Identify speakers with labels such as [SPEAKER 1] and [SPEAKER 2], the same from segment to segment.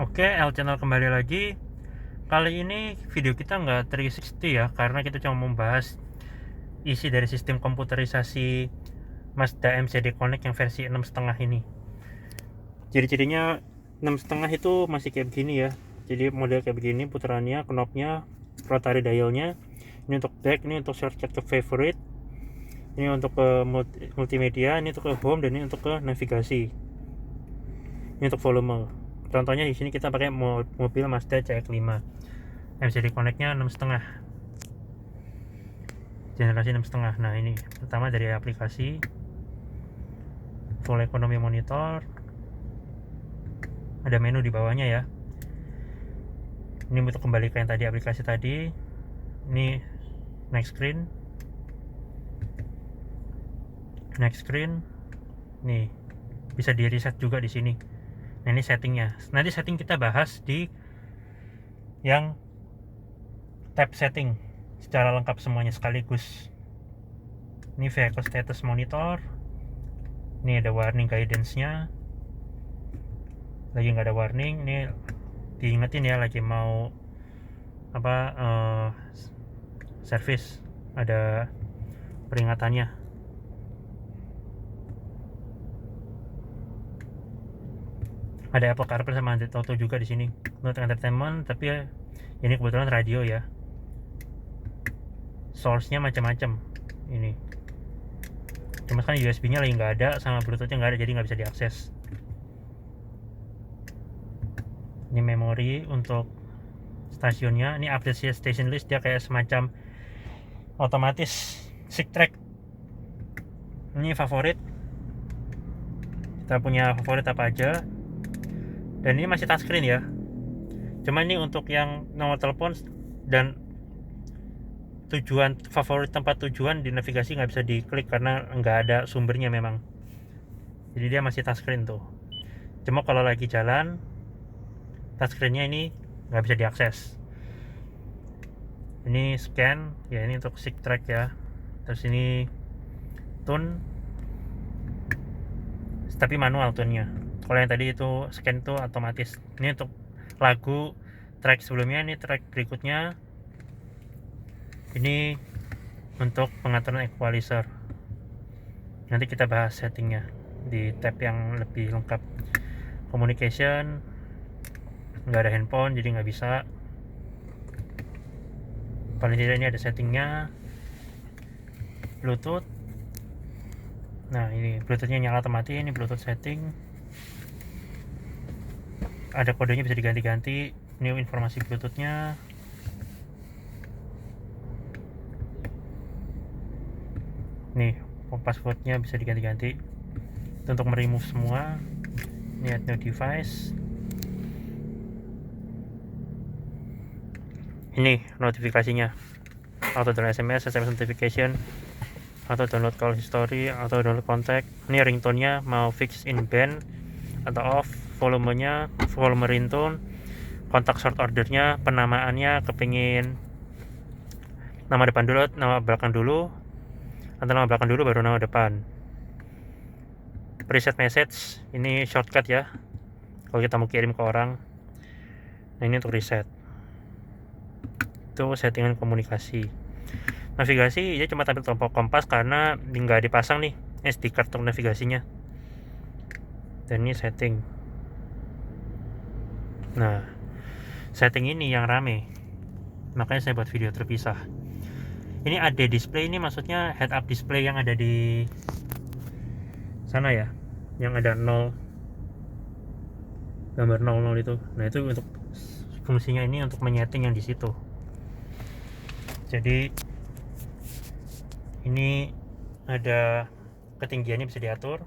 [SPEAKER 1] Oke, L channel kembali lagi. Kali ini video kita nggak 360 ya, karena kita cuma membahas isi dari sistem komputerisasi Mazda MCD Connect yang versi 6,5 ini. Ciri-cirinya 6,5 itu masih kayak begini ya. Jadi model kayak begini putarannya, knobnya, rotary dialnya. Ini untuk back, ini untuk shortcut ke favorite, ini untuk ke multimedia, ini untuk ke home, dan ini untuk ke navigasi. Ini untuk volume. Contohnya di sini kita pakai mobil Mazda CX-5. MCD Connect-nya 6,5, generasi 6,5. Nah, ini pertama dari aplikasi full economy monitor, ada menu di bawahnya ya. Ini untuk kembali ke yang tadi, aplikasi tadi. Ini next screen, nih bisa di reset juga di sini. Nah, ini settingnya. Nanti setting kita bahas di yang tab setting secara lengkap semuanya sekaligus. Ini vehicle status monitor. Ini ada warning guidance-nya. Lagi nggak ada warning, ini diingetin ya lagi mau service, ada peringatannya. Ada Apple CarPlay sama Android Auto juga di sini untuk entertainment, tapi ya, ini kebetulan radio ya. Source-nya macam-macam ini. Cuma kan USB-nya lagi nggak ada, sama Bluetooth-nya nggak ada, jadi nggak bisa diakses. Ini memori untuk stasiunnya. Ini update station list, dia kayak semacam otomatis sync track. Ini favorit, kita punya favorit apa aja. Dan ini masih touchscreen ya. Cuma ini untuk yang nomor telepon dan tujuan favorit, tempat tujuan di navigasi nggak bisa diklik karena nggak ada sumbernya memang. Jadi dia masih touchscreen tuh. Cuma kalau lagi jalan, touchscreennya ini nggak bisa diakses. Ini scan ya, ini untuk sync track ya. Terus ini tune, tapi manual tune-nya. Kalau yang tadi itu scan itu otomatis. Ini untuk lagu, track sebelumnya, ini track berikutnya. Ini untuk pengaturan equalizer. Nanti kita bahas settingnya di tab yang lebih lengkap. Communication, nggak ada handphone jadi nggak bisa. Paling tidak ini ada settingnya. Bluetooth, nah ini Bluetoothnya nyala atau mati. Ini Bluetooth setting, ada kodenya bisa diganti-ganti. Ini informasi Bluetoothnya. Nih passwordnya bisa diganti-ganti. Itu untuk meremove semua. Ini add new device. Ini notifikasinya, auto download SMS notification, auto download call history, auto download contact. Ini ringtone-nya mau fix in band atau off, volumenya volume ringtone, kontak sort ordernya, penamaannya kepingin nama depan dulu, nama belakang dulu, atau nama belakang dulu baru nama depan. Preset message, ini shortcut ya kalau kita mau kirim ke orang. Nah, ini untuk reset. Itu settingan komunikasi. Navigasi dia cuma tampil tombol kompas karena nggak dipasang nih SD card untuk navigasinya. Dan ini setting. Nah, setting ini yang rame, makanya saya buat video terpisah. Ini ada display, ini maksudnya head up display yang ada di sana ya, yang ada 0, gambar 00 itu. Nah, itu untuk fungsinya, ini untuk menyeting yang di situ. Jadi ini ada ketinggiannya bisa diatur,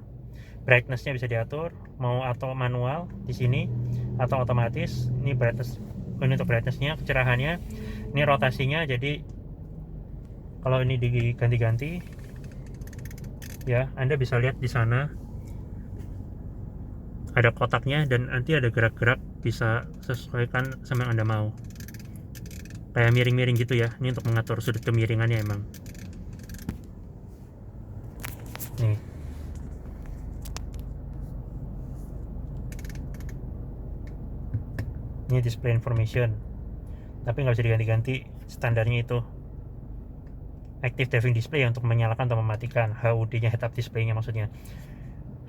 [SPEAKER 1] brightness-nya bisa diatur, mau atau manual di sini atau otomatis. Ini brightness, ini untuk brightness-nya, kecerahannya. Ini rotasinya, jadi kalau ini diganti-ganti ya, Anda bisa lihat di sana ada kotaknya dan nanti ada gerak-gerak, bisa sesuaikan sama yang Anda mau. Kayak miring-miring gitu ya. Ini untuk mengatur sudut kemiringannya emang. Nih. Ini display information, tapi nggak bisa diganti-ganti, standarnya itu active driving display untuk menyalakan atau mematikan. HUD nya head up display nya maksudnya.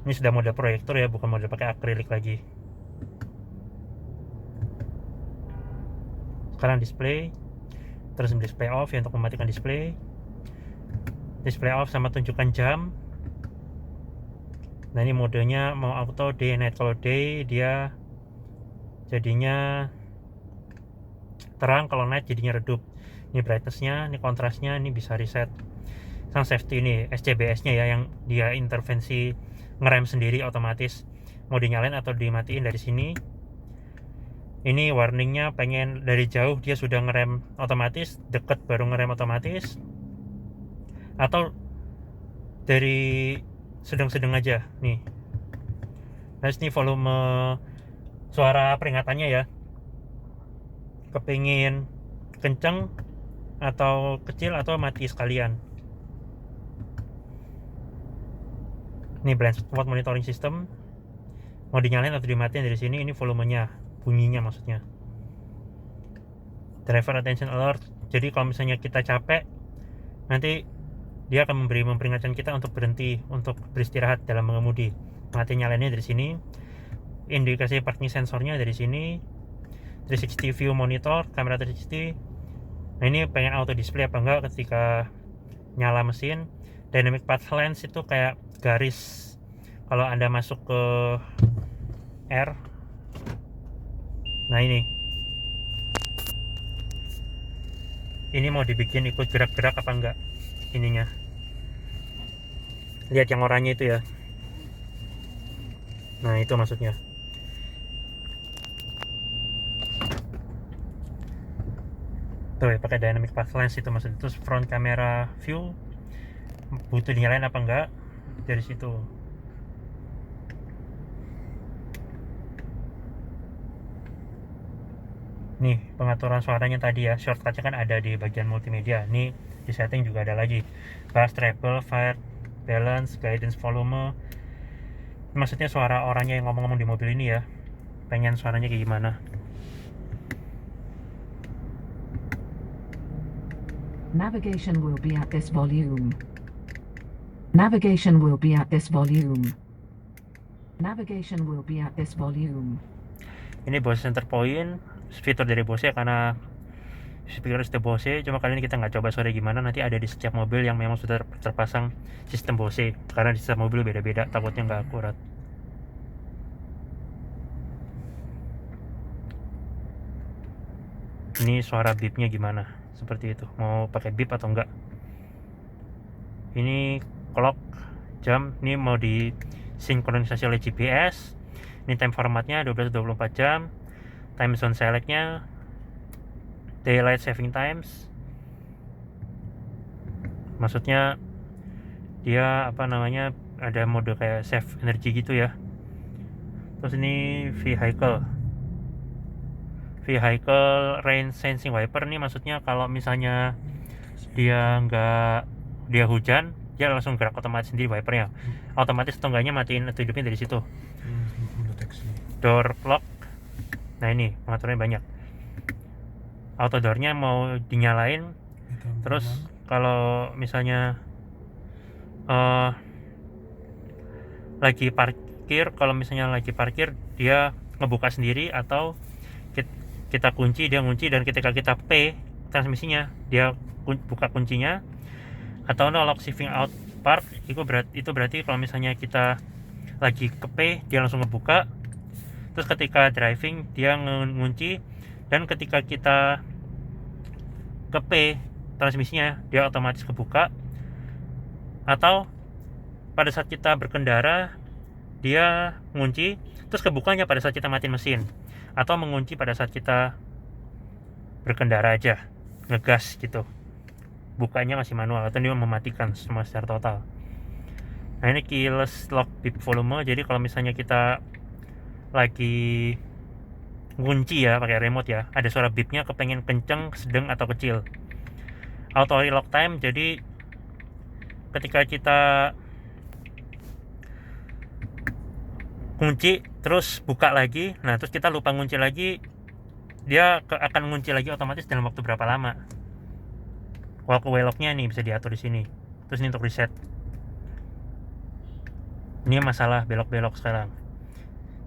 [SPEAKER 1] Ini sudah mode proyektor ya, bukan mode pakai akrilik lagi. Sekarang display, terus display off ya untuk mematikan display off sama tunjukkan jam. Nah ini modenya mau auto day night. Kalau day dia jadinya terang, kalau night jadinya redup. Ini brightnessnya, ini kontrasnya, ini bisa reset. Sang safety ini SCBS nya ya, yang dia intervensi ngerem sendiri otomatis, mau dinyalain atau dimatiin dari sini. Ini warningnya pengen dari jauh dia sudah ngerem otomatis, deket baru ngerem otomatis, atau dari sedang-sedang aja nih. Nah ini volume suara peringatannya ya, kepingin kenceng atau kecil atau mati sekalian. Ini blind spot monitoring system, mau dinyalain atau dimatiin dari sini. Ini volumenya, bunyinya maksudnya. Driver attention alert, jadi kalau misalnya kita capek, nanti dia akan memperingatkan kita untuk berhenti, untuk beristirahat dalam mengemudi. Mati nyalainnya dari sini. Indikasi parking sensornya dari sini. 360 view monitor, kamera 360. Nah ini pengen auto display apa enggak ketika nyala mesin. Dynamic path lens itu kayak garis kalau Anda masuk ke R. Nah ini mau dibikin ikut gerak-gerak apa enggak ininya. Lihat yang oranye itu ya. Nah itu maksudnya. Tuh ya, pakai dynamic path lens itu maksudnya. Terus front camera view butuh dinyalain apa enggak dari situ. Nih pengaturan suaranya tadi ya, shortcutnya kan ada di bagian multimedia. Nih di setting juga ada lagi, bass, treble, fire, balance, guidance, volume. Maksudnya suara orangnya yang ngomong-ngomong di mobil ini ya, pengen suaranya kayak gimana.
[SPEAKER 2] Navigation will be at this volume. Navigation will be at this volume. Navigation will be at this volume.
[SPEAKER 1] Ini Bose center point, fitur dari Bose karena speaker sudah Bose. Cuma kali ini kita nggak coba suara gimana, nanti ada di setiap mobil yang memang sudah terpasang sistem Bose, karena di setiap mobil beda-beda, takutnya nggak akurat. Ini suara beepnya gimana, seperti itu, mau pakai beep atau enggak. Ini clock, jam, ini mau di sinkronisasi oleh GPS. Ini time formatnya 12-24 jam. Time zone selectnya daylight saving times, maksudnya dia apa namanya, ada mode kayak save energy gitu ya. Terus ini vehicle rain sensing wiper, nih maksudnya kalau misalnya dia hujan, dia langsung gerak otomatis sendiri wipernya, otomatis atau enggaknya matiin atau hidupin dari situ. Door lock, nah ini pengaturannya banyak. Auto door-nya mau dinyalain. Terus kalau misalnya lagi parkir, dia ngebuka sendiri, atau kita kunci dia ngunci, dan ketika kita P transmisinya dia buka kuncinya. Atau no lock shifting out park, itu berarti kalau misalnya kita lagi ke P dia langsung ngebuka, terus ketika driving dia ngunci, dan ketika kita ke P transmisinya dia otomatis kebuka. Atau pada saat kita berkendara dia ngunci, terus kebukanya pada saat kita matiin mesin, atau mengunci pada saat kita berkendara aja, ngegas gitu, bukanya masih manual, atau dia mematikan semua secara total. Nah ini keyless lock beep volume, jadi kalau misalnya kita lagi ngunci ya pakai remote ya, ada suara beepnya, kepengen kenceng, sedang atau kecil. Auto relock time, jadi ketika kita kunci terus buka lagi, nah terus kita lupa ngunci lagi, dia akan ngunci lagi otomatis dalam waktu berapa lama. Walk away lock-nya nih bisa diatur di sini. Terus ini untuk reset. Ini masalah belok-belok sekarang.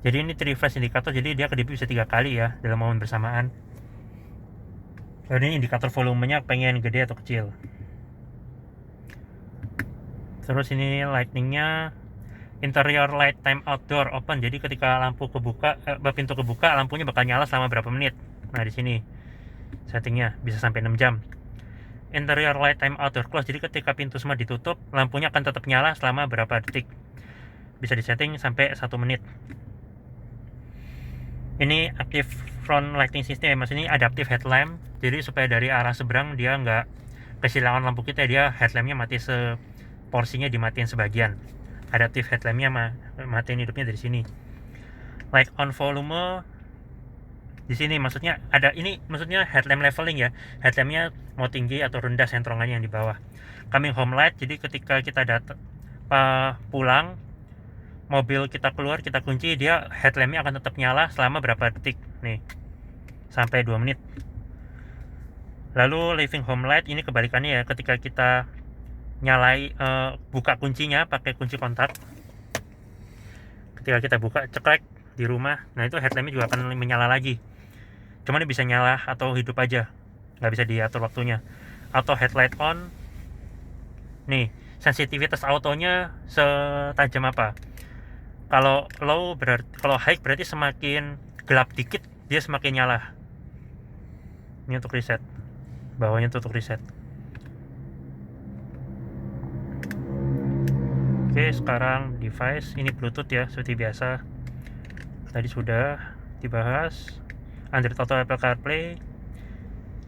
[SPEAKER 1] Jadi ini refresh indikator, jadi dia kedip bisa 3 kali ya dalam momen bersamaan. Lalu ini indikator volumenya pengen gede atau kecil. Terus ini lightningnya interior light time outdoor open, jadi ketika lampu kebuka, pintu kebuka, lampunya bakal nyala selama berapa menit. Nah di sini settingnya bisa sampai 6 jam. Interior light time outdoor close, jadi ketika pintu semua ditutup, lampunya akan tetap nyala selama berapa detik. Bisa disetting sampai 1 menit. Ini active front lighting system, maksudnya adaptive headlamp, jadi supaya dari arah seberang dia nggak kesilangan lampu kita, dia headlampnya mati porsinya dimatiin sebagian. Adaptive headlampnya matiin hidupnya dari sini. Light on volume di sini, maksudnya ada ini, maksudnya headlamp leveling ya, headlampnya mau tinggi atau rendah sentrongannya yang di bawah. Coming home light, jadi ketika kita pulang, mobil kita keluar, kita kunci, dia headlampnya akan tetap nyala selama berapa detik nih, sampai 2 menit. Lalu living home light ini kebalikannya ya, ketika kita buka kuncinya pakai kunci kontak, ketika kita buka cekrek di rumah, nah itu headlampnya juga akan menyala lagi, cuman ini bisa nyala atau hidup aja, nggak bisa diatur waktunya. Auto headlight on nih, sensitivitas autonya setajam apa. Kalau low berarti, kalau high berarti semakin gelap dikit dia semakin nyala. Ini untuk reset, bawahnya untuk reset. Oke, sekarang device ini Bluetooth ya, seperti biasa. Tadi sudah dibahas. Android Auto, Apple CarPlay,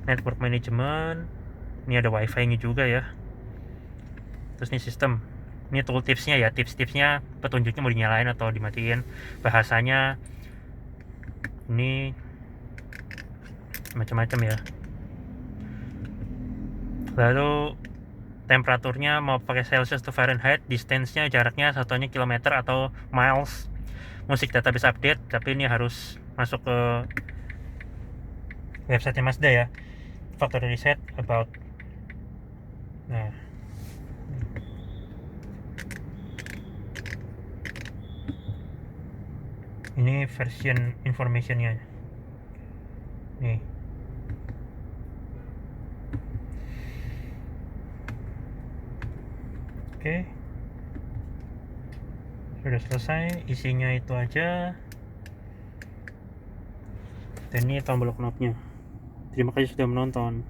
[SPEAKER 1] network management. Ini ada Wi-Fi-nya juga ya. Terus ini sistem. Ini tool tipsnya ya, tips-tipsnya, petunjuknya mau dinyalain atau dimatiin, bahasanya ini macam-macam ya. Lalu temperaturnya mau pakai Celsius atau Fahrenheit, distance-nya, jaraknya satuannya kilometer atau miles. Musik database update, tapi ini harus masuk ke website Mazda ya. Factory reset about. Nah, ini version informationnya nih. Oke, sudah selesai, isinya itu aja. Dan ini tombol knobnya. Terima kasih sudah menonton.